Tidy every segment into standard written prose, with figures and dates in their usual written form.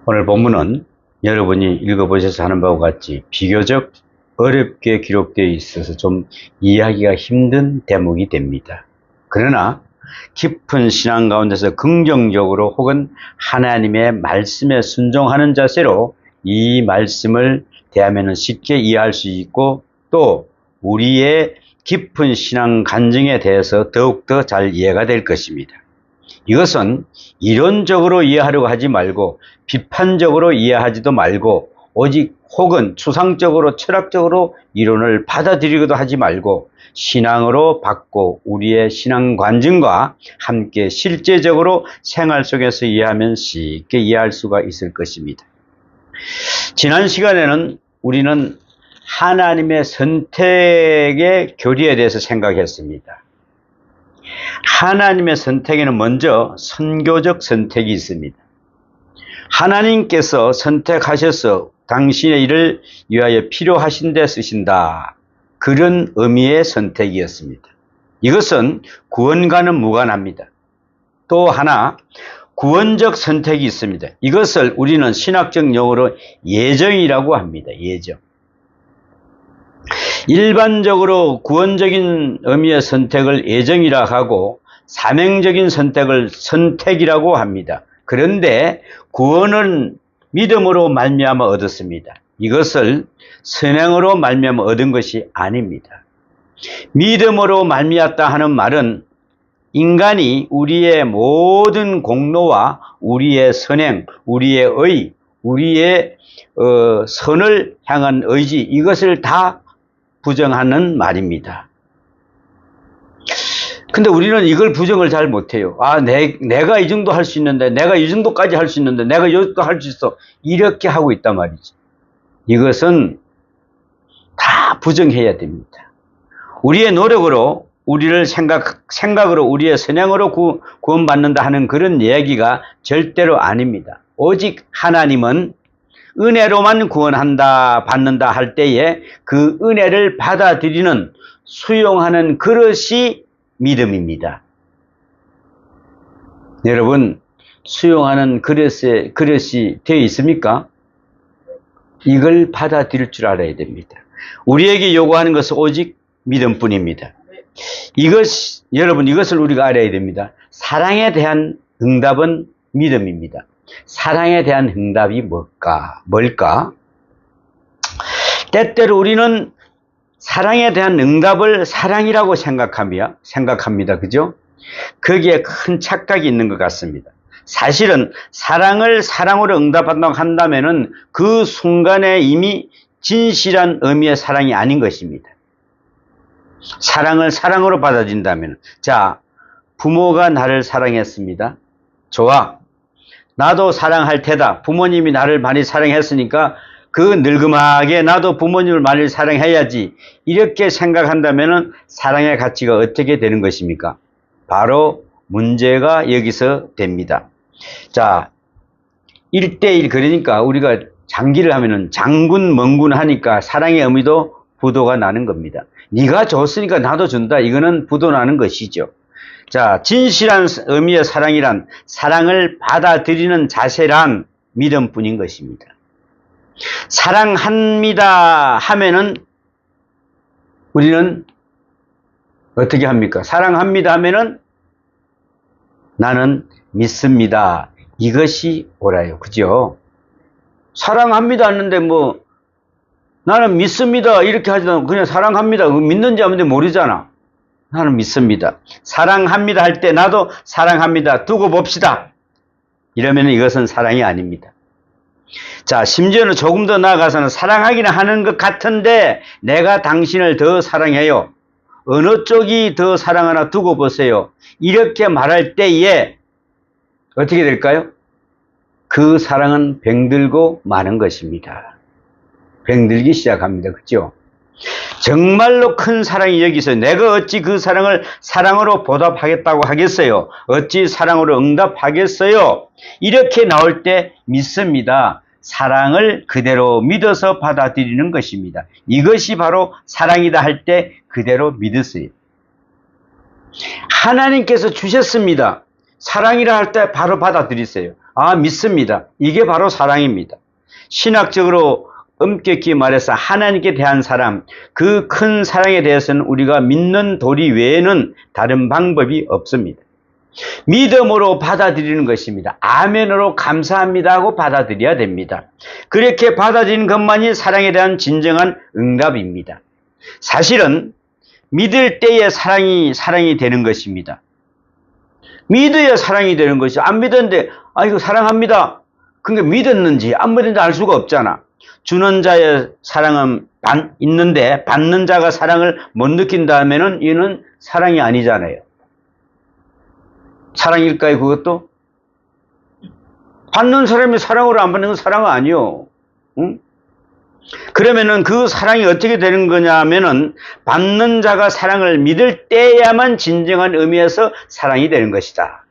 오늘 본문은 여러분이 읽어보셔서 하는 바와 같이 비교적 어렵게 기록되어 있어서 좀 이해하기가 힘든 대목이 됩니다. 그러나 깊은 신앙 가운데서 긍정적으로 혹은 하나님의 말씀에 순종하는 자세로 이 말씀을 대하면 쉽게 이해할 수 있고, 또 우리의 깊은 신앙 간증에 대해서 더욱더 잘 이해가 될 것입니다. 이것은 이론적으로 이해하려고 하지 말고 비판적으로 이해하지도 말고, 오직 혹은 추상적으로 철학적으로 이론을 받아들이기도 하지 말고 신앙으로 받고 우리의 신앙 관증과 함께 실제적으로 생활 속에서 이해하면 쉽게 이해할 수가 있을 것입니다. 지난 시간에는 우리는 하나님의 선택의 교리에 대해서 생각했습니다. 하나님의 선택에는 먼저 선교적 선택이 있습니다. 하나님께서 선택하셔서 당신의 일을 위하여 필요하신 데 쓰신다, 그런 의미의 선택이었습니다. 이것은 구원과는 무관합니다. 또 하나 구원적 선택이 있습니다. 이것을 우리는 신학적 용어로 예정이라고 합니다. 예정. 일반적으로 구원적인 의미의 선택을 예정이라 하고 사명적인 선택을 선택이라고 합니다. 그런데 구원은 믿음으로 말미암아 얻었습니다. 이것을 선행으로 말미암아 얻은 것이 아닙니다. 믿음으로 말미암았다 하는 말은 인간이 우리의 모든 공로와 우리의 선행, 우리의 의, 우리의 선을 향한 의지, 이것을 다 부정하는 말입니다. 근데 우리는 이걸 부정을 잘 못해요. 내가 이 정도 할 수 있는데, 내가 이 정도까지 할 수 있는데, 내가 이 정도 할 수 있어, 이렇게 하고 있단 말이지. 이것은 다 부정해야 됩니다. 우리의 노력으로, 우리를 생각으로, 우리의 선행으로 구원받는다 하는 그런 이야기가 절대로 아닙니다. 오직 하나님은 은혜로만 구원한다, 받는다 할 때에 그 은혜를 받아들이는, 수용하는 그릇이 믿음입니다. 여러분, 수용하는 그릇이 되어 있습니까? 이걸 받아들일 줄 알아야 됩니다. 우리에게 요구하는 것은 오직 믿음뿐입니다. 여러분, 이것을 우리가 알아야 됩니다. 사랑에 대한 응답은 믿음입니다. 사랑에 대한 응답이 뭘까? 때때로 우리는 사랑에 대한 응답을 사랑이라고 생각합니다. 그죠? 거기에 큰 착각이 있는 것 같습니다. 사실은 사랑을 사랑으로 응답한다고 한다면은 그 순간에 이미 진실한 의미의 사랑이 아닌 것입니다. 사랑을 사랑으로 받아들인다면, 자, 부모가 나를 사랑했습니다. 좋아. 나도 사랑할 테다. 부모님이 나를 많이 사랑했으니까 그 늙음하게 나도 부모님을 많이 사랑해야지, 이렇게 생각한다면 사랑의 가치가 어떻게 되는 것입니까? 바로 문제가 여기서 됩니다. 자, 1대1, 그러니까 우리가 장기를 하면은 장군 멍군 하니까 사랑의 의미도 부도가 나는 겁니다. 네가 줬으니까 나도 준다, 이거는 부도 나는 것이죠. 자, 진실한 의미의 사랑이란 사랑을 받아들이는 자세란 믿음뿐인 것입니다. 사랑합니다 하면은 우리는 어떻게 합니까? 사랑합니다 하면은 나는 믿습니다, 이것이 옳아요. 그죠? 사랑합니다 하는데 나는 믿습니다 이렇게 하지 않고 그냥 사랑합니다, 믿는지 안 믿는지 모르잖아. 나는 믿습니다. 사랑합니다 할 때 나도 사랑합니다, 두고 봅시다, 이러면 이것은 사랑이 아닙니다. 자, 심지어는 조금 더 나아가서는 사랑하기는 하는 것 같은데 내가 당신을 더 사랑해요, 어느 쪽이 더 사랑하나 두고 보세요, 이렇게 말할 때에 어떻게 될까요? 그 사랑은 병들고 마는 것입니다. 병들기 시작합니다. 그죠? 정말로 큰 사랑이 여기서 내가 어찌 그 사랑을 사랑으로 보답하겠다고 하겠어요? 어찌 사랑으로 응답하겠어요? 이렇게 나올 때 믿습니다. 사랑을 그대로 믿어서 받아들이는 것입니다. 이것이 바로 사랑이다 할 때 그대로 믿으세요. 하나님께서 주셨습니다. 사랑이라 할 때 바로 받아들이세요. 믿습니다. 이게 바로 사랑입니다. 신학적으로 엄격히 말해서 하나님께 대한 사랑, 그 큰 사랑에 대해서는 우리가 믿는 도리 외에는 다른 방법이 없습니다. 믿음으로 받아들이는 것입니다. 아멘으로 감사합니다 하고 받아들여야 됩니다. 그렇게 받아들이는 것만이 사랑에 대한 진정한 응답입니다. 사실은 믿을 때에 사랑이 되는 것입니다. 믿어야 사랑이 되는 것이, 안 믿었는데 이거 사랑합니다. 그러니까 믿었는지 안 믿었는지 알 수가 없잖아. 주는 자의 사랑은 있는데 받는 자가 사랑을 못 느낀다면은 이는 사랑이 아니잖아요. 사랑일까요, 그것도? 받는 사람이 사랑으로 안 받는 건 사랑은 아니요. 응? 그러면은 그 사랑이 어떻게 되는 거냐면은 받는 자가 사랑을 믿을 때야만 진정한 의미에서 사랑이 되는 것이다.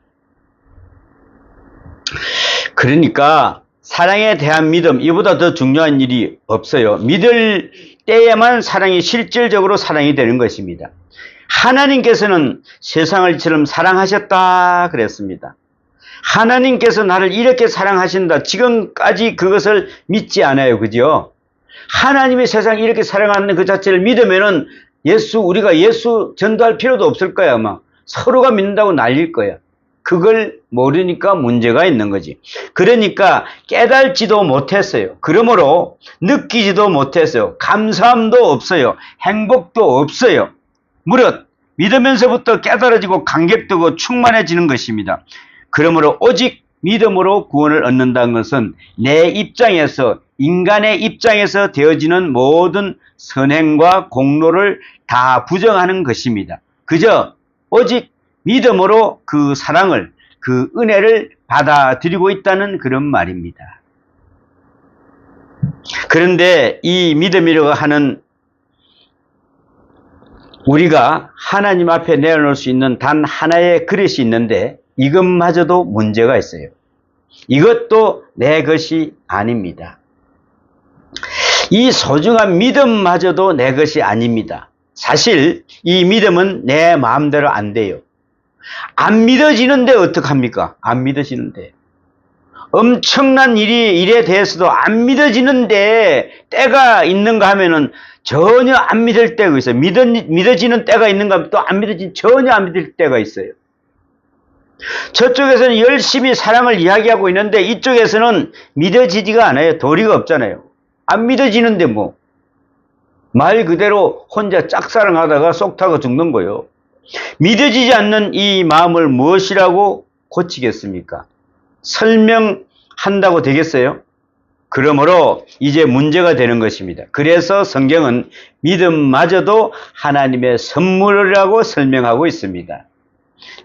그러니까 사랑에 대한 믿음, 이보다 더 중요한 일이 없어요. 믿을 때에만 사랑이 실질적으로 사랑이 되는 것입니다. 하나님께서는 세상을 이처럼 사랑하셨다 그랬습니다. 하나님께서 나를 이렇게 사랑하신다. 지금까지 그것을 믿지 않아요. 그죠? 하나님이 세상을 이렇게 사랑하는 그 자체를 믿으면은 우리가 예수 전도할 필요도 없을 거야. 아마 서로가 믿는다고 난릴 거야. 그걸 모르니까 문제가 있는 거지. 그러니까 깨달지도 못했어요. 그러므로 느끼지도 못했어요. 감사함도 없어요. 행복도 없어요. 무릇 믿으면서부터 깨달아지고 감격되고 충만해지는 것입니다. 그러므로 오직 믿음으로 구원을 얻는다는 것은 내 입장에서, 인간의 입장에서 되어지는 모든 선행과 공로를 다 부정하는 것입니다. 그저 오직 믿음으로 그 사랑을, 그 은혜를 받아들이고 있다는 그런 말입니다. 그런데 이 믿음이라고 하는 우리가 하나님 앞에 내어놓을 수 있는 단 하나의 그릇이 있는데 이것마저도 문제가 있어요. 이것도 내 것이 아닙니다. 이 소중한 믿음마저도 내 것이 아닙니다. 사실 이 믿음은 내 마음대로 안 돼요. 안 믿어지는데 어떡합니까? 안 믿어지는데. 엄청난 일에 대해서도 안 믿어지는데 때가 있는가 하면은 전혀 안 믿을 때가 있어요. 믿어지는 때가 있는가 하면 또 안 전혀 안 믿을 때가 있어요. 저쪽에서는 열심히 사랑을 이야기하고 있는데 이쪽에서는 믿어지지가 않아요. 도리가 없잖아요. 안 믿어지는데 뭐. 말 그대로 혼자 짝사랑하다가 속 타고 죽는 거예요. 믿어지지 않는 이 마음을 무엇이라고 고치겠습니까? 설명한다고 되겠어요? 그러므로 이제 문제가 되는 것입니다. 그래서 성경은 믿음마저도 하나님의 선물이라고 설명하고 있습니다.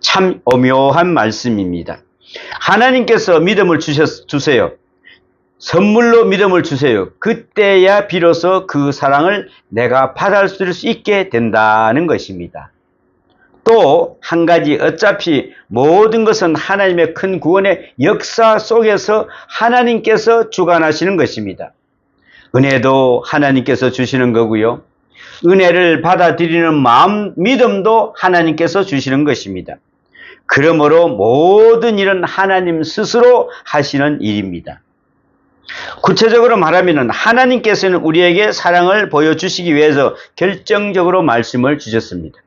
참 오묘한 말씀입니다. 하나님께서 믿음을 주세요. 선물로 믿음을 주세요. 그때야 비로소 그 사랑을 내가 받아들일 수 있게 된다는 것입니다. 또 한 가지, 어차피 모든 것은 하나님의 큰 구원의 역사 속에서 하나님께서 주관하시는 것입니다. 은혜도 하나님께서 주시는 거고요. 은혜를 받아들이는 마음, 믿음도 하나님께서 주시는 것입니다. 그러므로 모든 일은 하나님 스스로 하시는 일입니다. 구체적으로 말하면 하나님께서는 우리에게 사랑을 보여주시기 위해서 결정적으로 말씀을 주셨습니다.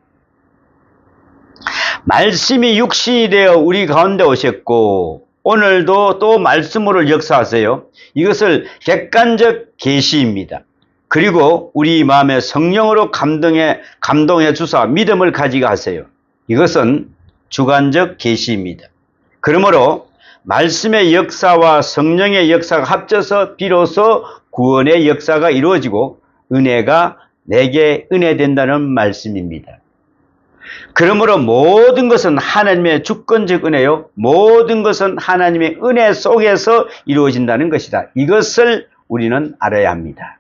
말씀이 육신이 되어 우리 가운데 오셨고 오늘도 또 말씀으로 역사하세요. 이것을 객관적 계시입니다. 그리고 우리 마음에 성령으로 감동해 주사 믿음을 가지게 하세요. 이것은 주관적 계시입니다. 그러므로 말씀의 역사와 성령의 역사가 합쳐서 비로소 구원의 역사가 이루어지고 은혜가 내게 은혜된다는 말씀입니다. 그러므로 모든 것은 하나님의 주권적 은혜요. 모든 것은 하나님의 은혜 속에서 이루어진다는 것이다. 이것을 우리는 알아야 합니다.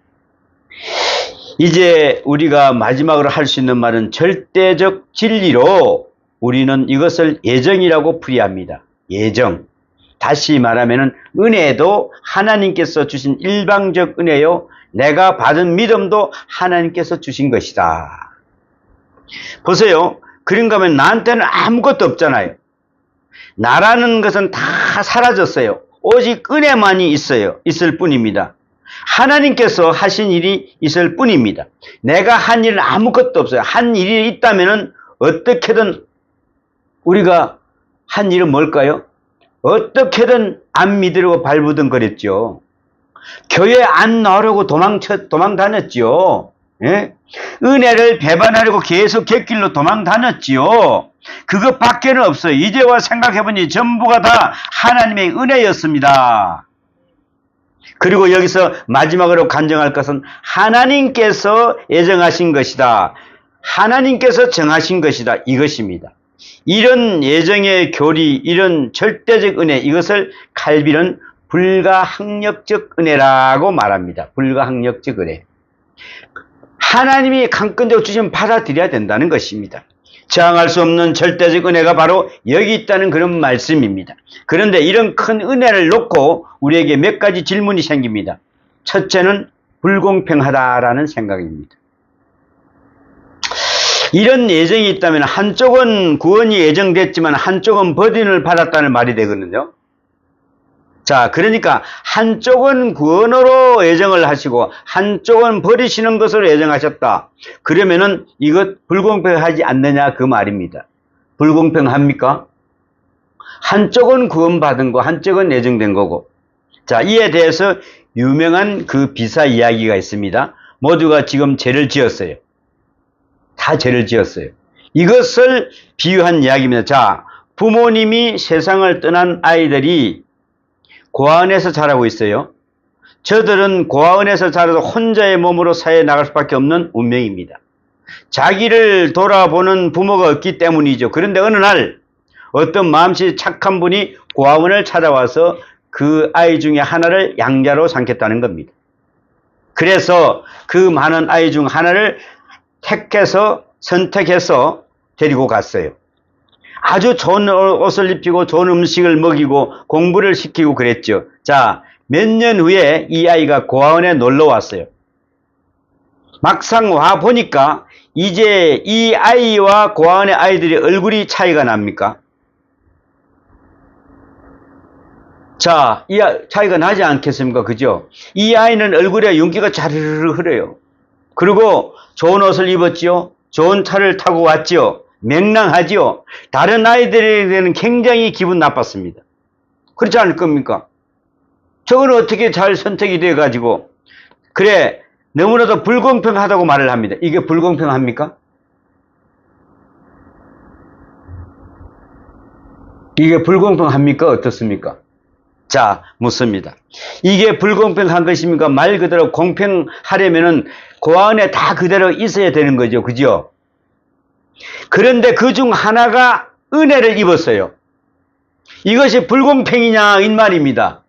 이제 우리가 마지막으로 할 수 있는 말은 절대적 진리로 우리는 이것을 예정이라고 풀이합니다. 예정. 다시 말하면 은혜도 하나님께서 주신 일방적 은혜요. 내가 받은 믿음도 하나님께서 주신 것이다. 보세요. 그런가 하면 나한테는 아무것도 없잖아요. 나라는 것은 다 사라졌어요. 오직 은혜만이 있을 뿐입니다. 하나님께서 하신 일이 있을 뿐입니다. 내가 한 일은 아무것도 없어요. 한 일이 있다면 어떻게든 우리가 한 일은 뭘까요? 어떻게든 안 믿으려고 발부둥거렸죠. 교회 안 나오려고 도망 다녔죠. 예? 은혜를 배반하려고 계속 객길로 도망 다녔지요. 그것밖에는 없어요. 이제와 생각해보니 전부가 다 하나님의 은혜였습니다. 그리고 여기서 마지막으로 간증할 것은 하나님께서 예정하신 것이다. 하나님께서 정하신 것이다. 이것입니다. 이런 예정의 교리, 이런 절대적 은혜, 이것을 칼빈은 불가항력적 은혜라고 말합니다. 불가항력적 은혜. 하나님이 강권적으로 주시면 받아들여야 된다는 것입니다. 저항할 수 없는 절대적 은혜가 바로 여기 있다는 그런 말씀입니다. 그런데 이런 큰 은혜를 놓고 우리에게 몇 가지 질문이 생깁니다. 첫째는 불공평하다라는 생각입니다. 이런 예정이 있다면 한쪽은 구원이 예정됐지만 한쪽은 버림을 받았다는 말이 되거든요. 자, 그러니까 한쪽은 구원으로 예정을 하시고 한쪽은 버리시는 것으로 예정하셨다. 그러면은 이것 불공평하지 않느냐 그 말입니다. 불공평합니까? 한쪽은 구원받은 거, 한쪽은 예정된 거고. 자, 이에 대해서 유명한 그 비사 이야기가 있습니다. 모두가 지금 죄를 지었어요. 다 죄를 지었어요. 이것을 비유한 이야기입니다. 자, 부모님이 세상을 떠난 아이들이 고아원에서 자라고 있어요. 저들은 고아원에서 자라서 혼자의 몸으로 사회에 나갈 수밖에 없는 운명입니다. 자기를 돌아보는 부모가 없기 때문이죠. 그런데 어느 날 어떤 마음씨 착한 분이 고아원을 찾아와서 그 아이 중에 하나를 양자로 삼겠다는 겁니다. 그래서 그 많은 아이 중 하나를 선택해서 데리고 갔어요. 아주 좋은 옷을 입히고 좋은 음식을 먹이고 공부를 시키고 그랬죠. 자, 몇 년 후에 이 아이가 고아원에 놀러 왔어요. 막상 와 보니까 이제 이 아이와 고아원의 아이들이 얼굴이 차이가 납니까? 자, 이 차이가 나지 않겠습니까? 그죠? 이 아이는 얼굴에 윤기가 자르르 흐려요. 그리고 좋은 옷을 입었지요. 좋은 차를 타고 왔지요. 맹랑하지요. 다른 아이들에게는 굉장히 기분 나빴습니다. 그렇지 않을 겁니까? 저건 어떻게 잘 선택이 돼가지고 그래 너무나도 불공평하다고 말을 합니다. 이게 불공평합니까? 이게 불공평합니까? 어떻습니까? 자, 묻습니다. 이게 불공평한 것입니까? 말 그대로 공평하려면은 고아원에 다 그대로 있어야 되는 거죠. 그죠? 그런데 그 중 하나가 은혜를 입었어요. 이것이 불공평이냐 이 말입니다.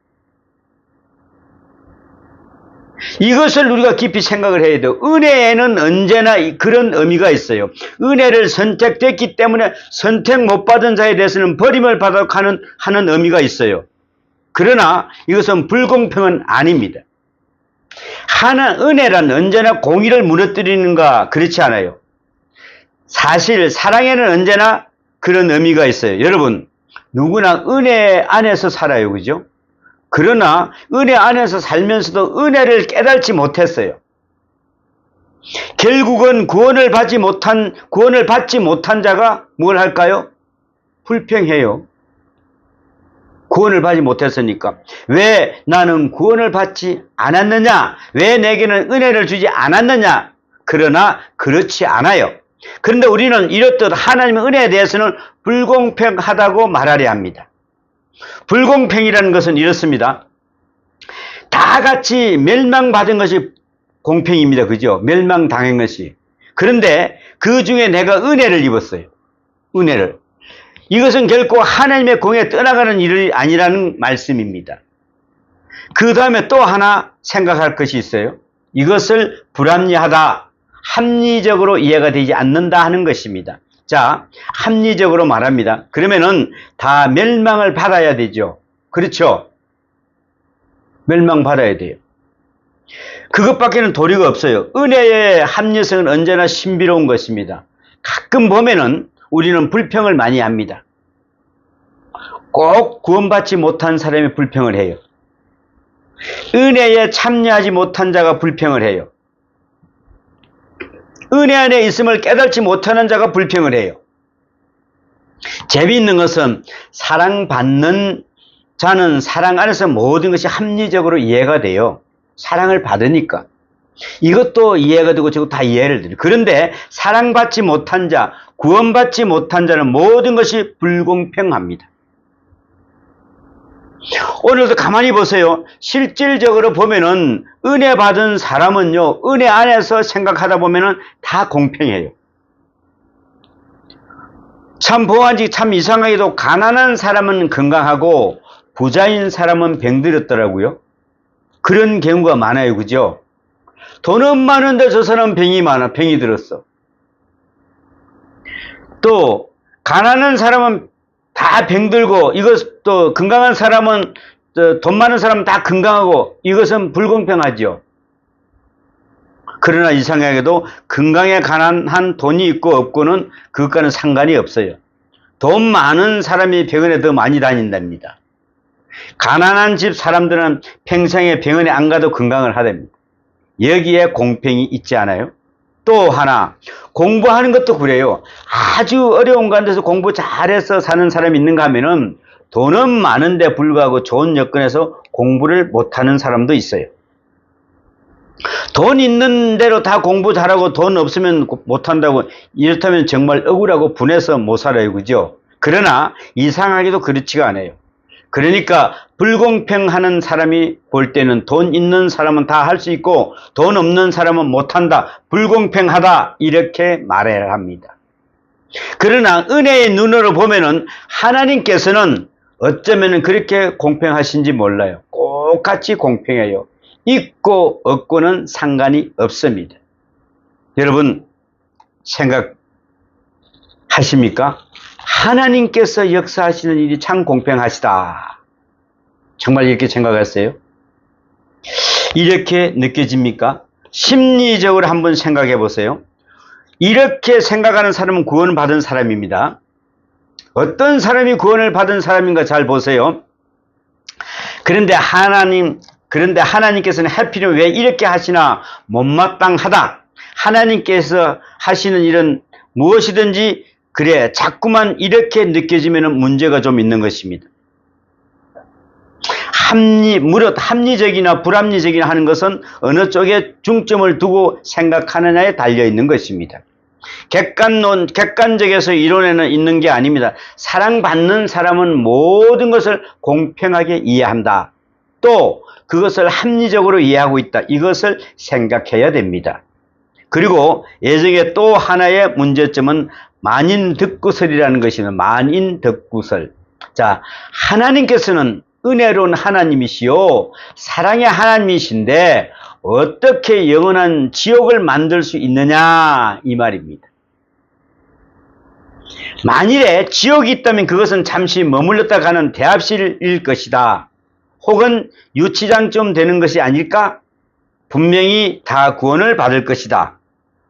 이것을 우리가 깊이 생각을 해야 돼요. 은혜에는 언제나 그런 의미가 있어요. 은혜를 선택됐기 때문에 선택 못 받은 자에 대해서는 버림을 받아 하는 의미가 있어요. 그러나 이것은 불공평은 아닙니다. 은혜란 언제나 공의를 무너뜨리는가 그렇지 않아요. 사실 사랑에는 언제나 그런 의미가 있어요. 여러분 누구나 은혜 안에서 살아요. 그죠? 그러나 은혜 안에서 살면서도 은혜를 깨달지 못했어요. 결국은 구원을 받지 못한 자가 뭘 할까요? 불평해요. 구원을 받지 못했으니까. 왜 나는 구원을 받지 않았느냐? 왜 내게는 은혜를 주지 않았느냐? 그러나 그렇지 않아요. 그런데 우리는 이렇듯 하나님의 은혜에 대해서는 불공평하다고 말하려 합니다. 불공평이라는 것은 이렇습니다. 다 같이 멸망받은 것이 공평입니다. 그죠? 멸망당한 것이. 그런데 그 중에 내가 은혜를 입었어요. 은혜를. 이것은 결코 하나님의 공에 떠나가는 일이 아니라는 말씀입니다. 그 다음에 또 하나 생각할 것이 있어요. 이것을 불합리하다, 합리적으로 이해가 되지 않는다 하는 것입니다. 자, 합리적으로 말합니다. 그러면은 다 멸망을 받아야 되죠. 그렇죠? 멸망받아야 돼요. 그것밖에는 도리가 없어요. 은혜의 합리성은 언제나 신비로운 것입니다. 가끔 보면은 우리는 불평을 많이 합니다. 꼭 구원받지 못한 사람이 불평을 해요. 은혜에 참여하지 못한 자가 불평을 해요. 은혜 안에 있음을 깨닫지 못하는 자가 불평을 해요. 재미있는 것은 사랑받는 자는 사랑 안에서 모든 것이 합리적으로 이해가 돼요. 사랑을 받으니까. 이것도 이해가 되고 저것도 다 이해를 돼요. 그런데 사랑받지 못한 자, 구원받지 못한 자는 모든 것이 불공평합니다. 오늘도 가만히 보세요. 실질적으로 보면은 은혜 받은 사람은요, 은혜 안에서 생각하다 보면은 다 공평해요. 참 보아하니 참 이상하게도 가난한 사람은 건강하고 부자인 사람은 병들었더라고요. 그런 경우가 많아요. 그죠? 돈은 많은데 저 사람은 병이 들었어. 또 가난한 사람은 다 병들고, 이것도 건강한 사람은, 돈 많은 사람은 다 건강하고, 이것은 불공평하죠. 그러나 이상하게도 건강에 가난한 돈이 있고 없고는 그것과는 상관이 없어요. 돈 많은 사람이 병원에 더 많이 다닌답니다. 가난한 집 사람들은 평생에 병원에 안 가도 건강을 하답니다. 여기에 공평이 있지 않아요? 또 하나, 공부하는 것도 그래요. 아주 어려운 가운데서 공부 잘해서 사는 사람이 있는가 하면은 돈은 많은데 불구하고 좋은 여건에서 공부를 못하는 사람도 있어요. 돈 있는 대로 다 공부 잘하고 돈 없으면 못한다고, 이렇다면 정말 억울하고 분해서 못 살아요. 그죠? 그러나 이상하게도 그렇지가 않아요. 그러니까 불공평하는 사람이 볼 때는 돈 있는 사람은 다 할 수 있고 돈 없는 사람은 못한다, 불공평하다, 이렇게 말해야 합니다. 그러나 은혜의 눈으로 보면은 하나님께서는 어쩌면 그렇게 공평하신지 몰라요. 똑같이 공평해요. 있고 없고는 상관이 없습니다. 여러분 생각하십니까? 하나님께서 역사하시는 일이 참 공평하시다. 정말 이렇게 생각하세요? 이렇게 느껴집니까? 심리적으로 한번 생각해 보세요. 이렇게 생각하는 사람은 구원을 받은 사람입니다. 어떤 사람이 구원을 받은 사람인가 잘 보세요. 그런데 하나님께서는 하필이면 왜 이렇게 하시나, 못마땅하다. 하나님께서 하시는 일은 무엇이든지 그래 자꾸만 이렇게 느껴지면 문제가 좀 있는 것입니다. 무릇 합리적이나 불합리적이나 하는 것은 어느 쪽에 중점을 두고 생각하느냐에 달려 있는 것입니다. 객관적에서 이론에는 있는 게 아닙니다. 사랑받는 사람은 모든 것을 공평하게 이해한다. 또 그것을 합리적으로 이해하고 있다. 이것을 생각해야 됩니다. 그리고 예정에 또 하나의 문제점은 만인덕구설이라는 것입니다. 만인덕구설. 자, 하나님께서는 은혜로운 하나님이시요 사랑의 하나님이신데 어떻게 영원한 지옥을 만들 수 있느냐, 이 말입니다. 만일에 지옥이 있다면 그것은 잠시 머물렀다 가는 대합실일 것이다. 혹은 유치장쯤 되는 것이 아닐까? 분명히 다 구원을 받을 것이다.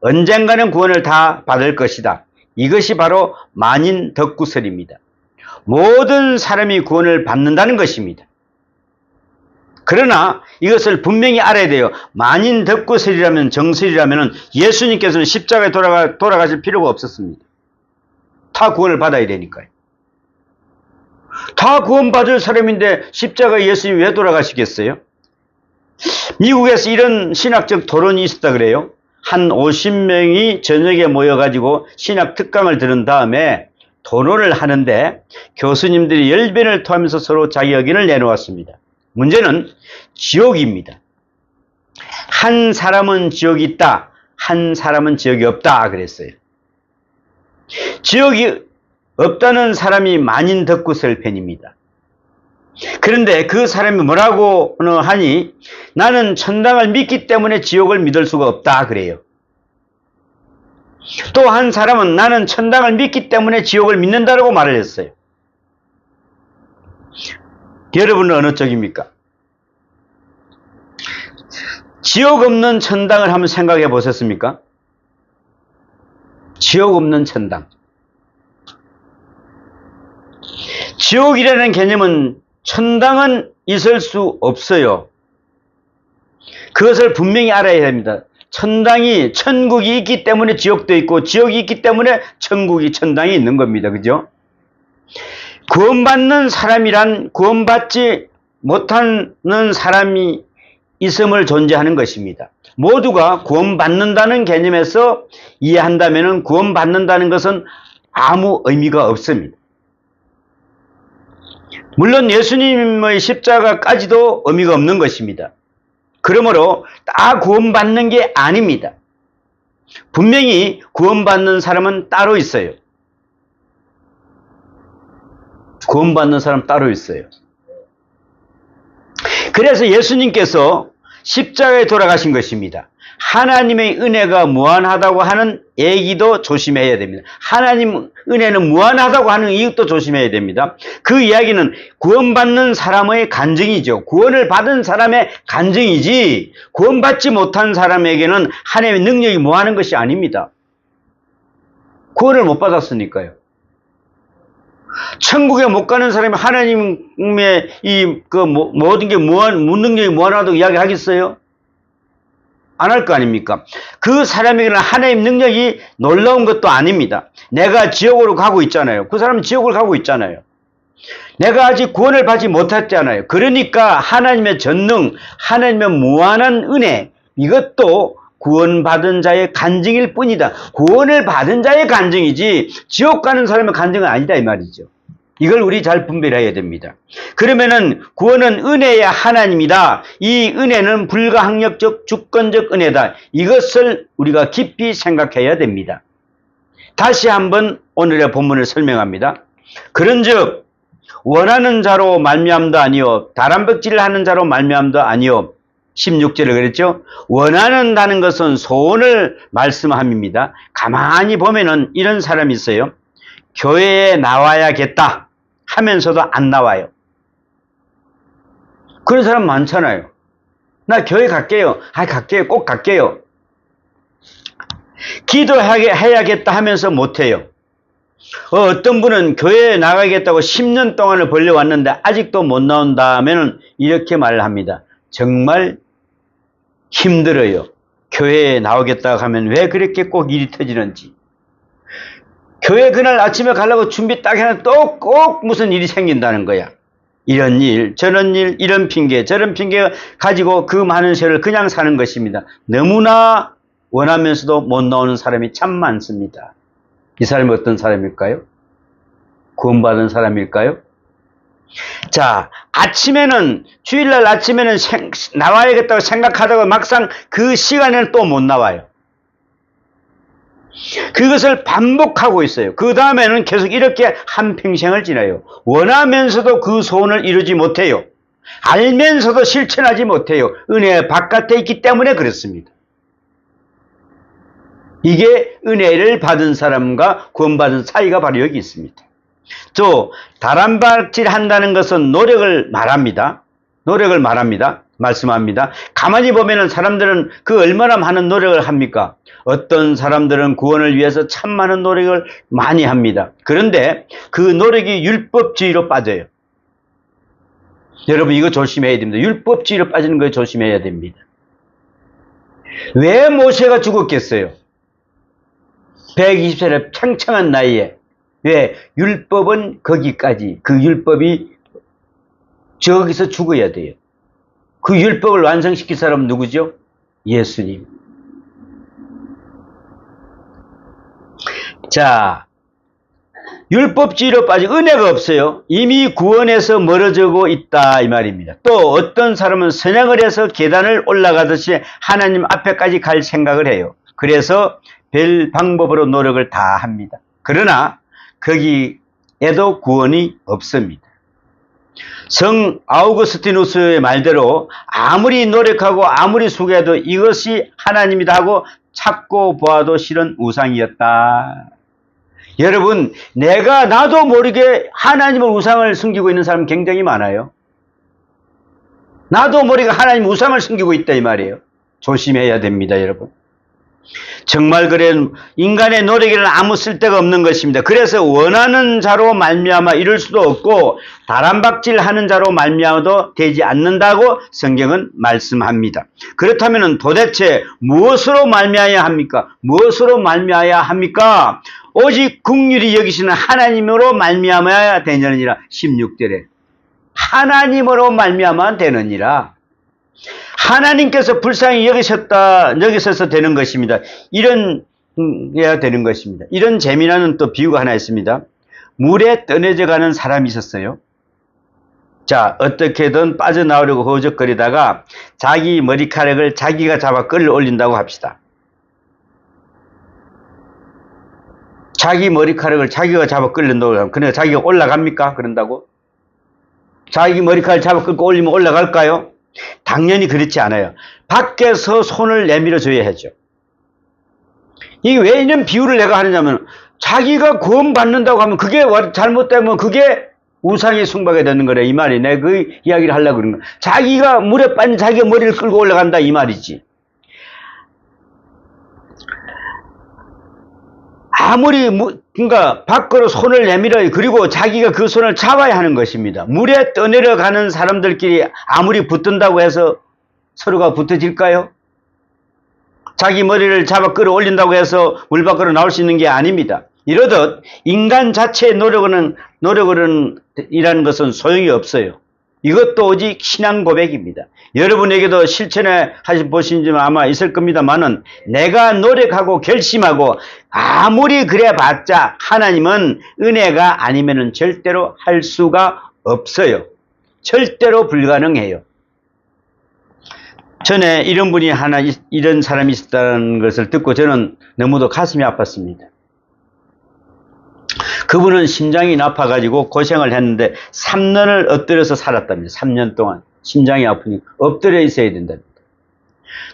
언젠가는 구원을 다 받을 것이다. 이것이 바로 만인덕구설입니다. 모든 사람이 구원을 받는다는 것입니다. 그러나 이것을 분명히 알아야 돼요. 만인덕구설이라면, 정설이라면 예수님께서는 십자가에 돌아가실 필요가 없었습니다. 다 구원을 받아야 되니까요. 다 구원받을 사람인데 십자가에 예수님이 왜 돌아가시겠어요? 미국에서 이런 신학적 토론이 있었다 그래요. 한 50명이 저녁에 모여가지고 신학 특강을 들은 다음에 토론을 하는데 교수님들이 열변을 토하면서 서로 자기 의견을 내놓았습니다. 문제는 지옥입니다. 한 사람은 지옥이 있다, 한 사람은 지옥이 없다 그랬어요. 지옥이 없다는 사람이 만인덕구설 편입니다. 그런데 그 사람이 뭐라고 하니, 나는 천당을 믿기 때문에 지옥을 믿을 수가 없다 그래요. 또 한 사람은 나는 천당을 믿기 때문에 지옥을 믿는다라고 말을 했어요. 여러분은 어느 쪽입니까? 지옥 없는 천당을 한번 생각해 보셨습니까? 지옥 없는 천당. 지옥이라는 개념은 천당은 있을 수 없어요. 그것을 분명히 알아야 됩니다. 천국이 있기 때문에 지옥도 있고, 지옥이 있기 때문에 천당이 있는 겁니다. 그죠? 구원받는 사람이란 구원받지 못하는 사람이 있음을 존재하는 것입니다. 모두가 구원받는다는 개념에서 이해한다면 구원받는다는 것은 아무 의미가 없습니다. 물론 예수님의 십자가까지도 의미가 없는 것입니다. 그러므로 다 구원받는 게 아닙니다. 분명히 구원받는 사람은 따로 있어요. 구원받는 사람 따로 있어요. 그래서 예수님께서 십자가에 돌아가신 것입니다. 하나님의 은혜가 무한하다고 하는 얘기도 조심해야 됩니다. 하나님 은혜는 무한하다고 하는 이유도 조심해야 됩니다. 그 이야기는 구원받는 사람의 간증이죠. 구원을 받은 사람의 간증이지, 구원받지 못한 사람에게는 하나님의 능력이 무한한 것이 아닙니다. 구원을 못 받았으니까요. 천국에 못 가는 사람이 하나님의 모든 게 무능력이 무한하다고 이야기하겠어요? 안 할 거 아닙니까? 그 사람에게는 하나님 능력이 놀라운 것도 아닙니다. 내가 지옥으로 가고 있잖아요. 그 사람은 지옥을 가고 있잖아요. 내가 아직 구원을 받지 못했잖아요. 그러니까 하나님의 전능, 하나님의 무한한 은혜, 이것도 구원받은 자의 간증일 뿐이다. 구원을 받은 자의 간증이지 지옥 가는 사람의 간증은 아니다 이 말이죠. 이걸 우리 잘 분별해야 됩니다. 그러면은 구원은 은혜의 하나님이다. 이 은혜는 불가항력적 주권적 은혜다. 이것을 우리가 깊이 생각해야 됩니다. 다시 한번 오늘의 본문을 설명합니다. 그런즉 원하는 자로 말미암도 아니요 다람쥐를 하는 자로 말미암도 아니요. 16절에 그랬죠. 원하는다는 것은 소원을 말씀함입니다. 가만히 보면은 이런 사람이 있어요. 교회에 나와야겠다 하면서도 안 나와요. 그런 사람 많잖아요. 나 교회 갈게요. 갈게요. 꼭 갈게요. 기도해야겠다 하면서 못해요. 어떤 분은 교회에 나가겠다고 10년 동안을 벌려왔는데 아직도 못 나온다 하면 이렇게 말을 합니다. 정말 힘들어요. 교회에 나오겠다고 하면 왜 그렇게 꼭 일이 터지는지. 교회 그날 아침에 가려고 준비 딱 해놓으면 또 꼭 무슨 일이 생긴다는 거야. 이런 일, 저런 일, 이런 핑계, 저런 핑계 가지고 그 많은 세월을 그냥 사는 것입니다. 너무나 원하면서도 못 나오는 사람이 참 많습니다. 이 사람이 어떤 사람일까요? 구원받은 사람일까요? 자, 아침에는, 주일날 아침에는 나와야겠다고 생각하다가 막상 그 시간에는 또 못 나와요. 그것을 반복하고 있어요. 그 다음에는 계속 이렇게 한평생을 지나요. 원하면서도 그 소원을 이루지 못해요. 알면서도 실천하지 못해요. 은혜 바깥에 있기 때문에 그렇습니다. 이게 은혜를 받은 사람과 구원받은 사이가 바로 여기 있습니다. 또 다람쥐를 한다는 것은 노력을 말합니다. 말씀합니다. 가만히 보면은 사람들은 그 얼마나 많은 노력을 합니까? 어떤 사람들은 구원을 위해서 참 많은 노력을 많이 합니다. 그런데 그 노력이 율법주의로 빠져요. 여러분 이거 조심해야 됩니다. 율법주의로 빠지는 거 조심해야 됩니다. 왜 모세가 죽었겠어요? 120살의 창창한 나이에. 왜? 율법은 거기까지. 그 율법이 저기서 죽어야 돼요. 그 율법을 완성시킨 사람은 누구죠? 예수님. 자, 율법주의로 빠지고 은혜가 없어요. 이미 구원에서 멀어지고 있다 이 말입니다. 또 어떤 사람은 선행을 해서 계단을 올라가듯이 하나님 앞에까지 갈 생각을 해요. 그래서 별 방법으로 노력을 다 합니다. 그러나 거기에도 구원이 없습니다. 성 아우구스티누스의 말대로 아무리 노력하고 아무리 수고해도 이것이 하나님이다 하고 찾고 보아도 실은 우상이었다. 여러분, 나도 모르게 하나님의 우상을 숨기고 있는 사람 굉장히 많아요. 나도 모르게 하나님 우상을 숨기고 있다 이 말이에요. 조심해야 됩니다, 여러분. 정말 그래 인간의 노력에는 아무 쓸데가 없는 것입니다. 그래서 원하는 자로 말미암아 이룰 수도 없고 다람박질하는 자로 말미암아도 되지 않는다고 성경은 말씀합니다. 그렇다면 도대체 무엇으로 말미암아야 합니까? 무엇으로 말미암아야 합니까? 오직 긍휼히 여기시는 하나님으로 말미암아야 되느니라. 16절에 하나님으로 말미암아 되느니라. 하나님께서 불쌍히 여기셔서 되는 것입니다. 이래야 되는 것입니다. 이런 재미나는 또 비유가 하나 있습니다. 물에 떠내져 가는 사람이 있었어요. 자, 어떻게든 빠져나오려고 허우적거리다가 자기 머리카락을 자기가 잡아 끌어 올린다고 합시다. 자기 머리카락을 자기가 잡아 끌는다고 하면 그러니까 자기가 올라갑니까? 그런다고? 자기 머리카락을 잡아 끌고 올리면 올라갈까요? 당연히 그렇지 않아요. 밖에서 손을 내밀어 줘야 하죠. 이게 왜 이런 비유를 내가 하느냐면 자기가 구원받는다고 하면 그게 잘못되면 그게 우상의 숭배가 되는 거래 이 말이. 내가 그 이야기를 하려고 그런 거야. 자기가 물에 빠진 자기가 머리를 끌고 올라간다 이 말이지. 아무리 그러니까 밖으로 손을 내밀어요. 그리고 자기가 그 손을 잡아야 하는 것입니다. 물에 떠내려가는 사람들끼리 아무리 붙든다고 해서 서로가 붙어질까요? 자기 머리를 잡아 끌어올린다고 해서 물 밖으로 나올 수 있는 게 아닙니다. 이러듯 인간 자체의 노력이라는 것은 소용이 없어요. 이것도 오직 신앙 고백입니다. 여러분에게도 실천해 보신 줄 아마 있을 겁니다만은 내가 노력하고 결심하고 아무리 그래봤자 하나님은 은혜가 아니면은 절대로 할 수가 없어요. 절대로 불가능해요. 전에 이런 분이 이런 사람이 있었다는 것을 듣고 저는 너무도 가슴이 아팠습니다. 그분은 심장이 나빠가지고 고생을 했는데 3년을 엎드려서 살았답니다. 3년 동안 심장이 아프니 엎드려 있어야 된답니다.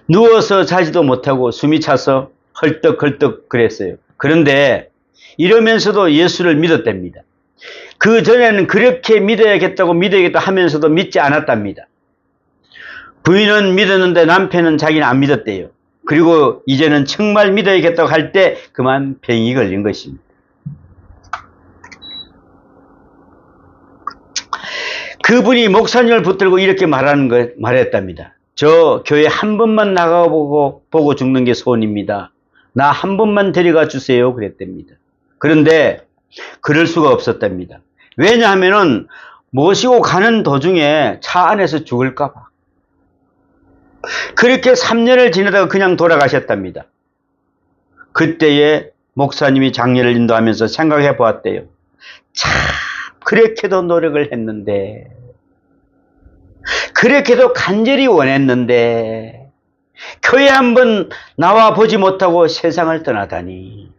누워서 자지도 못하고 숨이 차서 헐떡헐떡 그랬어요. 그런데 이러면서도 예수를 믿었답니다. 그 전에는 그렇게 믿어야겠다 하면서도 믿지 않았답니다. 부인은 믿었는데 남편은 자기는 안 믿었대요. 그리고 이제는 정말 믿어야겠다고 할 때 그만 병이 걸린 것입니다. 그분이 목사님을 붙들고 이렇게 말했답니다. 저 교회 한 번만 나가보고 죽는 게 소원입니다. 나 한 번만 데려가 주세요. 그랬답니다. 그런데 그럴 수가 없었답니다. 왜냐하면은 모시고 가는 도중에 차 안에서 죽을까봐. 그렇게 3년을 지내다가 그냥 돌아가셨답니다. 그때에 목사님이 장례를 인도하면서 생각해 보았대요. 참 그렇게도 노력을 했는데 그렇게도 간절히 원했는데 교회 한번 나와 보지 못하고 세상을 떠나다니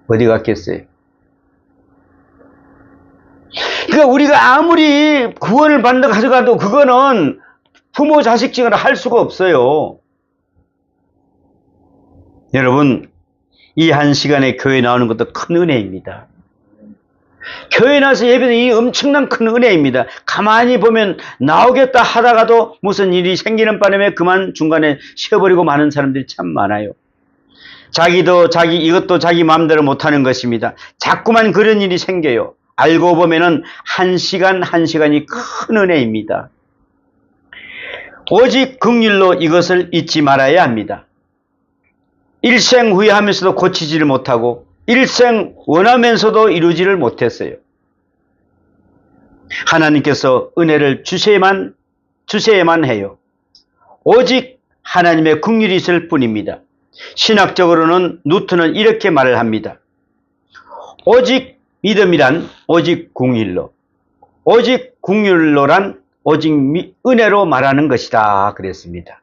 어디 갔겠어요? 그러니까 우리가 아무리 구원을 받는다고 가져가도 그거는 부모 자식증을 할 수가 없어요. 여러분, 이 한 시간에 교회 나오는 것도 큰 은혜입니다. 교회 나서 예배는 이 엄청난 큰 은혜입니다. 가만히 보면 나오겠다 하다가도 무슨 일이 생기는 바람에 그만 중간에 쉬어버리고 마는 사람들이 참 많아요. 이것도 자기 마음대로 못하는 것입니다. 자꾸만 그런 일이 생겨요. 알고 보면은 한 시간이 큰 은혜입니다. 오직 긍휼로 이것을 잊지 말아야 합니다. 일생 후회하면서도 고치지를 못하고 일생 원하면서도 이루지를 못했어요. 하나님께서 은혜를 주셔야만 해요. 오직 하나님의 긍휼이 있을 뿐입니다. 신학적으로는 누트는 이렇게 말을 합니다. 오직 믿음이란 오직 긍휼로, 오직 긍휼로란 오직 은혜로 말하는 것이다 그랬습니다.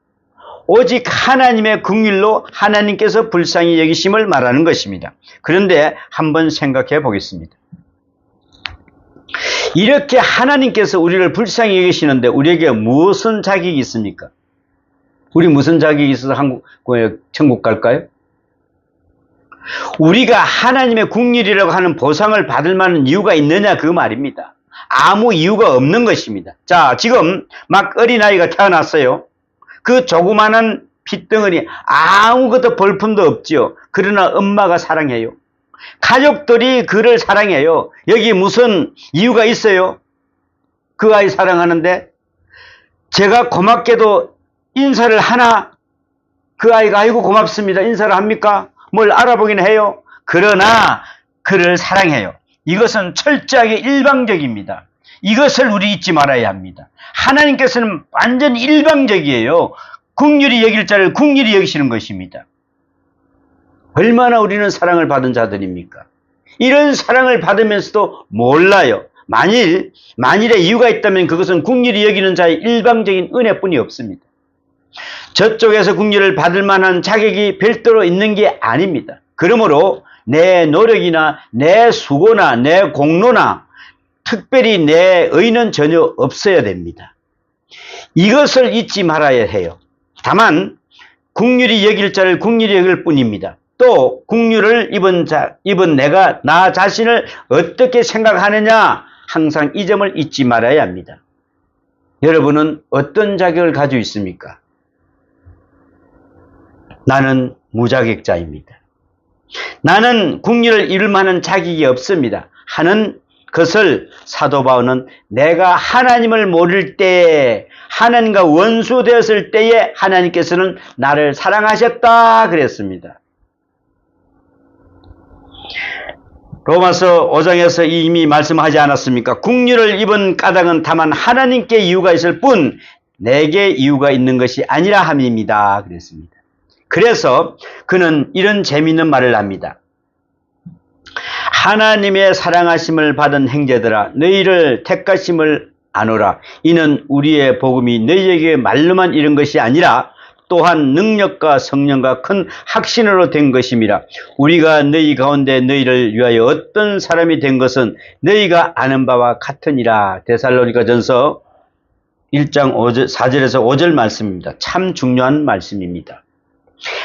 오직 하나님의 긍휼로 하나님께서 불쌍히 여기심을 말하는 것입니다. 그런데 한번 생각해 보겠습니다. 이렇게 하나님께서 우리를 불쌍히 여기시는데 우리에게 무슨 자격이 있습니까? 우리 무슨 자격이 있어서 천국 갈까요? 우리가 하나님의 긍휼이라고 하는 보상을 받을 만한 이유가 있느냐 그 말입니다. 아무 이유가 없는 것입니다. 자, 지금 막 어린아이가 태어났어요. 그 조그마한 핏덩어리 아무것도 볼품도 없지요. 그러나 엄마가 사랑해요. 가족들이 그를 사랑해요. 여기 무슨 이유가 있어요? 그 아이 사랑하는데 제가 고맙게도 인사를 하나? 그 아이가 아이고 고맙습니다. 인사를 합니까? 뭘 알아보긴 해요. 그러나 그를 사랑해요. 이것은 철저하게 일방적입니다. 이것을 우리 잊지 말아야 합니다. 하나님께서는 완전 일방적이에요. 긍휼히 여길 자를 긍휼히 여기시는 것입니다. 얼마나 우리는 사랑을 받은 자들입니까? 이런 사랑을 받으면서도 몰라요. 만일에 이유가 있다면 그것은 긍휼히 여기는 자의 일방적인 은혜뿐이 없습니다. 저쪽에서 긍휼을 받을 만한 자격이 별도로 있는 게 아닙니다. 그러므로 내 노력이나 내 수고나 내 공로나 특별히 내 의는 전혀 없어야 됩니다. 이것을 잊지 말아야 해요. 다만 긍휼히 여길 자를 긍휼히 여길 뿐입니다. 또 긍휼을 입은 내가 나 자신을 어떻게 생각하느냐, 항상 이 점을 잊지 말아야 합니다. 여러분은 어떤 자격을 가지고 있습니까? 나는 무자격자입니다. 나는 긍휼을 이룰 만한 자격이 없습니다. 하는 것을 사도 바울은 내가 하나님을 모를 때에, 하나님과 원수되었을 때에 하나님께서는 나를 사랑하셨다 그랬습니다. 로마서 5장에서 이미 말씀하지 않았습니까? 긍휼을 입은 까닭은 다만 하나님께 이유가 있을 뿐 내게 이유가 있는 것이 아니라 함입니다 그랬습니다. 그래서 그는 이런 재미있는 말을 합니다. 하나님의 사랑하심을 받은 형제들아, 너희를 택하심을 아노라. 이는 우리의 복음이 너희에게 말로만 이른 것이 아니라 또한 능력과 성령과 큰 확신으로 된 것임이라. 우리가 너희 가운데 너희를 위하여 어떤 사람이 된 것은 너희가 아는 바와 같으니라. 데살로니가전서 1장 4절에서 5절 말씀입니다. 참 중요한 말씀입니다.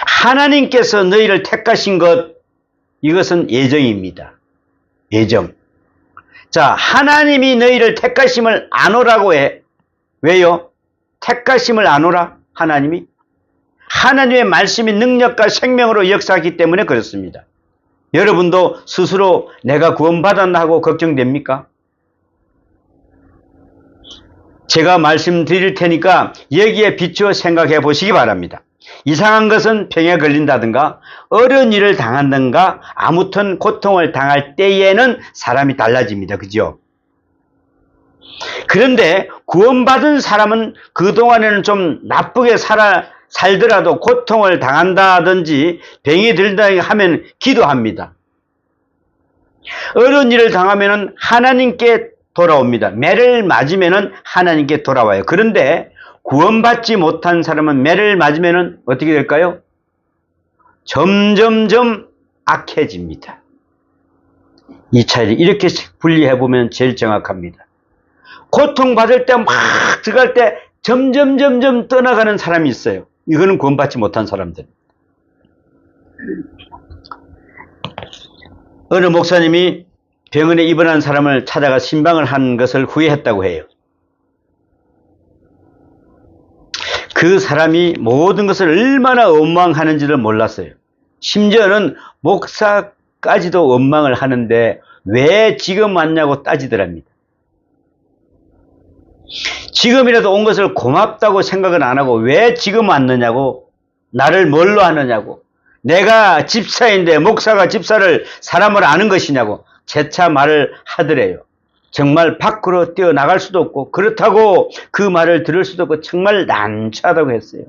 하나님께서 너희를 택하신 것, 이것은 예정입니다. 예정. 자, 하나님이 너희를 택하심을 아노라고 해. 왜요? 택하심을 아노라? 하나님이? 하나님의 말씀이 능력과 생명으로 역사하기 때문에 그렇습니다. 여러분도 스스로 내가 구원받았나 하고 걱정됩니까? 제가 말씀드릴 테니까 여기에 비추어 생각해 보시기 바랍니다. 이상한 것은 병에 걸린다든가 어려운 일을 당한다든가 아무튼 고통을 당할 때에는 사람이 달라집니다. 그죠? 그런데 구원받은 사람은 그동안에는 좀 나쁘게 살더라도 고통을 당한다든지 병이 들다 하면 기도합니다. 어려운 일을 당하면 하나님께 돌아옵니다. 매를 맞으면 하나님께 돌아와요. 그런데 구원받지 못한 사람은 매를 맞으면 어떻게 될까요? 점점점 악해집니다. 이 차이를 이렇게 분리해보면 제일 정확합니다. 고통받을 때 막 들어갈 때 점점 떠나가는 사람이 있어요. 이거는 구원받지 못한 사람들. 어느 목사님이 병원에 입원한 사람을 찾아가 신방을 한 것을 후회했다고 해요. 그 사람이 모든 것을 얼마나 원망하는지를 몰랐어요. 심지어는 목사까지도 원망을 하는데 왜 지금 왔냐고 따지더랍니다. 지금이라도 온 것을 고맙다고 생각은 안 하고 왜 지금 왔느냐고, 나를 뭘로 하느냐고, 내가 집사인데 목사가 집사를 사람을 아는 것이냐고 재차 말을 하더래요. 정말 밖으로 뛰어나갈 수도 없고 그렇다고 그 말을 들을 수도 없고 정말 난처하다고 했어요.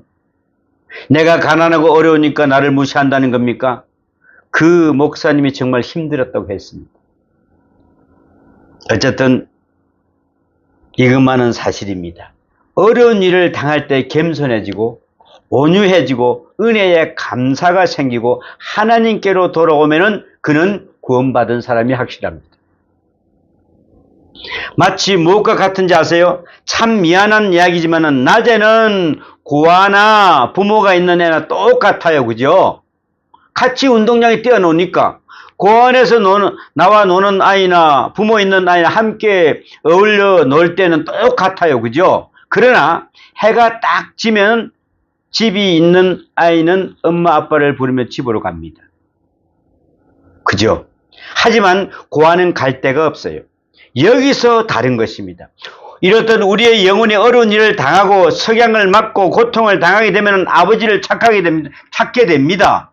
내가 가난하고 어려우니까 나를 무시한다는 겁니까? 그 목사님이 정말 힘들었다고 했습니다. 어쨌든 이것만은 사실입니다. 어려운 일을 당할 때 겸손해지고 온유해지고 은혜에 감사가 생기고 하나님께로 돌아오면은 그는 구원받은 사람이 확실합니다. 마치 무엇과 같은지 아세요? 참 미안한 이야기지만은 낮에는 고아나 부모가 있는 애나 똑같아요. 그죠? 같이 운동장에 뛰어노니까 고안에서 나와 노는 아이나 부모 있는 아이나 함께 어울려 놀 때는 똑같아요. 그죠? 그러나 해가 딱 지면 집이 있는 아이는 엄마 아빠를 부르며 집으로 갑니다. 그죠? 하지만 고아는 갈 데가 없어요. 여기서 다른 것입니다. 이렇듯 우리의 영혼이 어려운 일을 당하고 석양을 맞고 고통을 당하게 되면 아버지를 찾게 됩니다.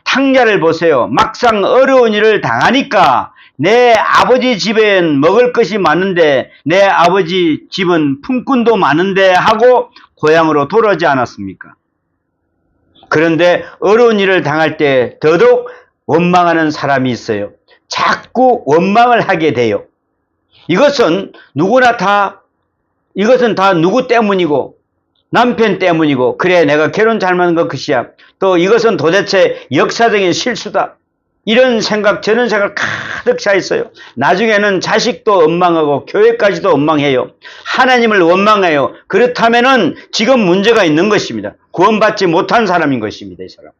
탕자를 보세요. 막상 어려운 일을 당하니까 내 아버지 집엔 먹을 것이 많은데, 내 아버지 집은 품꾼도 많은데 하고 고향으로 돌아오지 않았습니까? 그런데 어려운 일을 당할 때 더더욱 원망하는 사람이 있어요. 자꾸 원망을 하게 돼요. 이것은 다 누구 때문이고, 남편 때문이고, 그래 내가 결혼 잘못한 거 그것이야. 또 이것은 도대체 역사적인 실수다. 이런 생각 저런 생각 가득 차 있어요. 나중에는 자식도 원망하고 교회까지도 원망해요. 하나님을 원망해요. 그렇다면은 지금 문제가 있는 것입니다. 구원받지 못한 사람인 것입니다. 이 사람.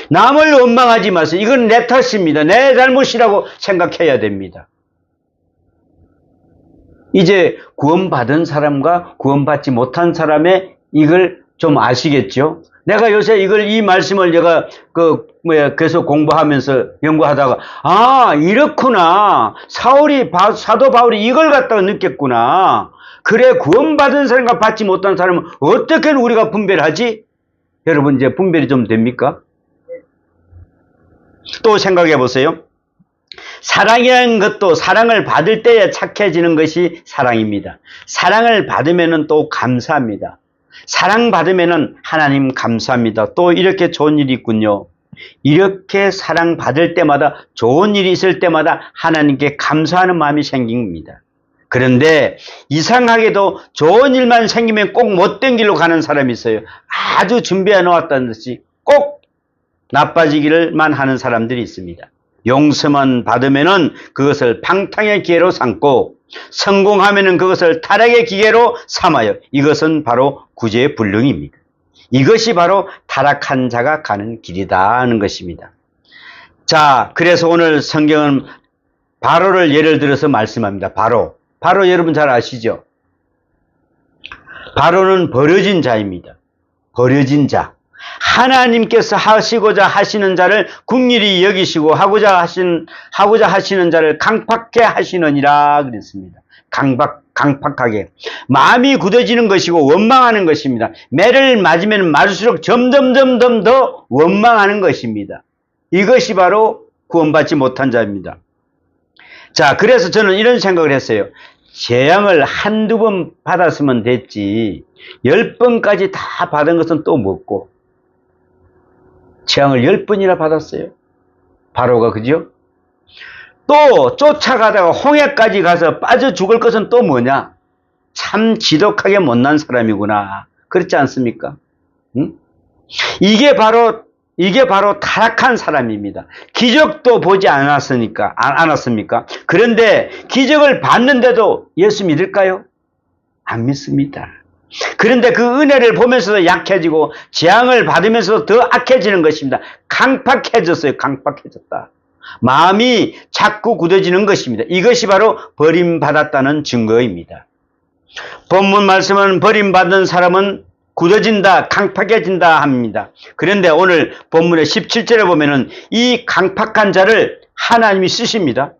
남을 원망하지 마세요. 이건 내 탓입니다. 내 잘못이라고 생각해야 됩니다. 이제 구원받은 사람과 구원받지 못한 사람의 이걸 좀 아시겠죠? 내가 요새 이 말씀을 제가 계속 공부하면서 연구하다가, 이렇구나. 사도 바울이 이걸 갖다가 느꼈구나. 그래, 구원받은 사람과 받지 못한 사람은 어떻게 우리가 분별하지? 여러분, 이제 분별이 좀 됩니까? 또 생각해 보세요. 사랑이라는 것도 사랑을 받을 때에 착해지는 것이 사랑입니다. 사랑을 받으면은 또 감사합니다. 사랑받으면은 하나님 감사합니다. 또 이렇게 좋은 일이 있군요. 이렇게 사랑받을 때마다, 좋은 일이 있을 때마다 하나님께 감사하는 마음이 생깁니다. 그런데 이상하게도 좋은 일만 생기면 꼭 못된 길로 가는 사람이 있어요. 아주 준비해 놓았다는 듯이 꼭 나빠지기를만 하는 사람들이 있습니다. 용서만 받으면은 그것을 방탕의 기회로 삼고, 성공하면은 그것을 타락의 기회로 삼아요. 이것은 바로 구제불능입니다. 이것이 바로 타락한 자가 가는 길이다 하는 것입니다. 자, 그래서 오늘 성경은 바로를 예를 들어서 말씀합니다. 바로 여러분 잘 아시죠? 바로는 버려진 자입니다. 버려진 자. 하나님께서 하시고자 하시는 자를 긍휼히 여기시고 하고자 하시는 자를 강팍해 하시느니라 그랬습니다. 강팍하게. 마음이 굳어지는 것이고 원망하는 것입니다. 매를 맞으면 맞을수록 점점 더 원망하는 것입니다. 이것이 바로 구원받지 못한 자입니다. 자, 그래서 저는 이런 생각을 했어요. 재앙을 한두 번 받았으면 됐지 10번까지 다 받은 것은 또 뭐고, 재앙을 10번이나 받았어요. 바로가, 그죠? 또 쫓아가다가 홍해까지 가서 빠져 죽을 것은 또 뭐냐? 참 지독하게 못난 사람이구나. 그렇지 않습니까? 응? 이게 바로 타락한 사람입니다. 기적도 보지 않았습니까? 그런데 기적을 봤는데도 예수 믿을까요? 안 믿습니다. 그런데 그 은혜를 보면서도 약해지고 재앙을 받으면서도 더 악해지는 것입니다. 강팍해졌어요. 강팍해졌다. 마음이 자꾸 굳어지는 것입니다. 이것이 바로 버림받았다는 증거입니다. 본문 말씀은 버림받은 사람은 굳어진다, 강팍해진다 합니다. 그런데 오늘 본문의 17절에 보면은 이 강팍한 자를 하나님이 쓰십니다.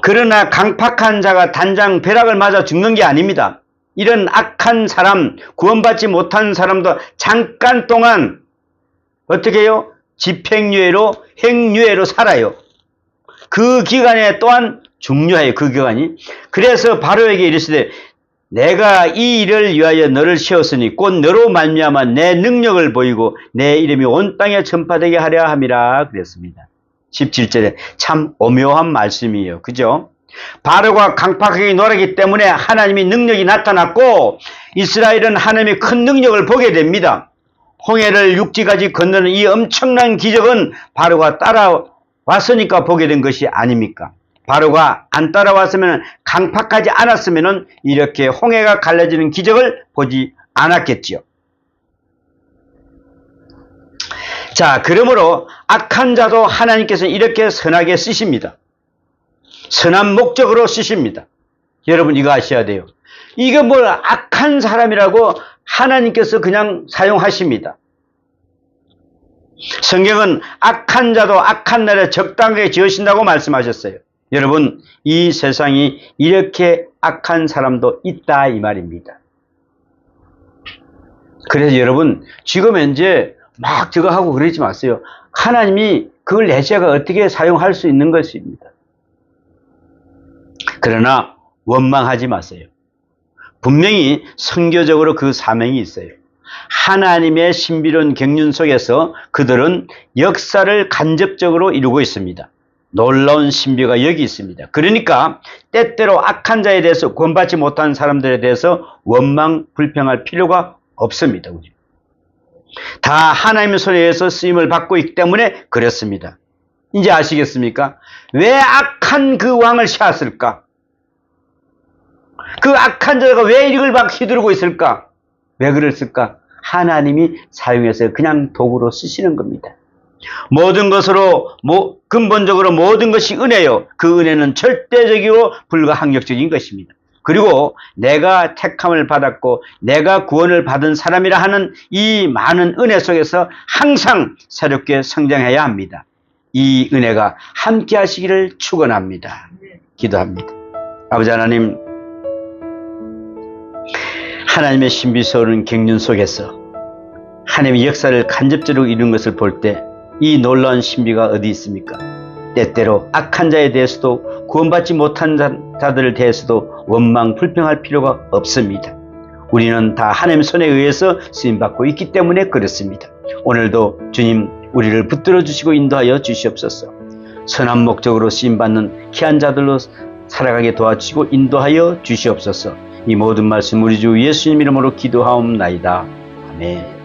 그러나 강팍한 자가 단장 벼락을 맞아 죽는 게 아닙니다. 이런 악한 사람, 구원받지 못한 사람도 잠깐 동안 어떻게 해요? 집행유예로, 행유예로 살아요. 그 기간에 또한 중요해요. 그 기간이. 그래서 바로에게 이르시되 내가 이 일을 위하여 너를 세웠으니 곧 너로 말미암아 내 능력을 보이고 내 이름이 온 땅에 전파되게 하려 함이라 그랬습니다. 17절에 참 오묘한 말씀이에요. 그죠? 바로가 강팍하게 놀았기 때문에 하나님의 능력이 나타났고 이스라엘은 하나님의 큰 능력을 보게 됩니다. 홍해를 육지까지 건너는 이 엄청난 기적은 바로가 따라왔으니까 보게 된 것이 아닙니까? 바로가 안 따라왔으면, 강팍하지 않았으면 이렇게 홍해가 갈라지는 기적을 보지 않았겠지요. 자, 그러므로 악한 자도 하나님께서 이렇게 선하게 쓰십니다. 선한 목적으로 쓰십니다. 여러분 이거 아셔야 돼요. 이게 뭘 악한 사람이라고 하나님께서 그냥 사용하십니다. 성경은 악한 자도 악한 날에 적당하게 지으신다고 말씀하셨어요. 여러분, 이 세상이 이렇게 악한 사람도 있다 이 말입니다. 그래서 여러분, 지금 현재 막 저거 하고 그러지 마세요. 하나님이 그걸 내 죄가 어떻게 사용할 수 있는 것입니다. 그러나 원망하지 마세요. 분명히 선교적으로 그 사명이 있어요. 하나님의 신비로운 경륜 속에서 그들은 역사를 간접적으로 이루고 있습니다. 놀라운 신비가 여기 있습니다. 그러니까 때때로 악한 자에 대해서 구원받지 못한 사람들에 대해서 원망, 불평할 필요가 없습니다. 다 하나님의 손에 의해서 쓰임을 받고 있기 때문에 그렇습니다. 이제 아시겠습니까? 왜 악한 그 왕을 세웠을까? 그 악한 자가 왜 이걸 막 휘두르고 있을까? 왜 그랬을까? 하나님이 사용해서 그냥 도구로 쓰시는 겁니다. 모든 것으로 근본적으로 모든 것이 은혜요. 그 은혜는 절대적이고 불가항력적인 것입니다. 그리고 내가 택함을 받았고 내가 구원을 받은 사람이라 하는 이 많은 은혜 속에서 항상 새롭게 성장해야 합니다. 이 은혜가 함께 하시기를 축원합니다. 기도합니다. 아버지 하나님, 하나님의 신비스러운 경륜 속에서 하나님의 역사를 간접적으로 이루는 것을 볼 때 이 놀라운 신비가 어디 있습니까? 때때로 악한 자에 대해서도 구원받지 못한 자들에 대해서도 원망, 불평할 필요가 없습니다. 우리는 다 하나님의 손에 의해서 쓰임받고 있기 때문에 그렇습니다. 오늘도 주님 우리를 붙들어 주시고 인도하여 주시옵소서. 선한 목적으로 쓰임받는 귀한 자들로 살아가게 도와주시고 인도하여 주시옵소서. 이 모든 말씀 우리 주 예수님 이름으로 기도하옵나이다. 아멘.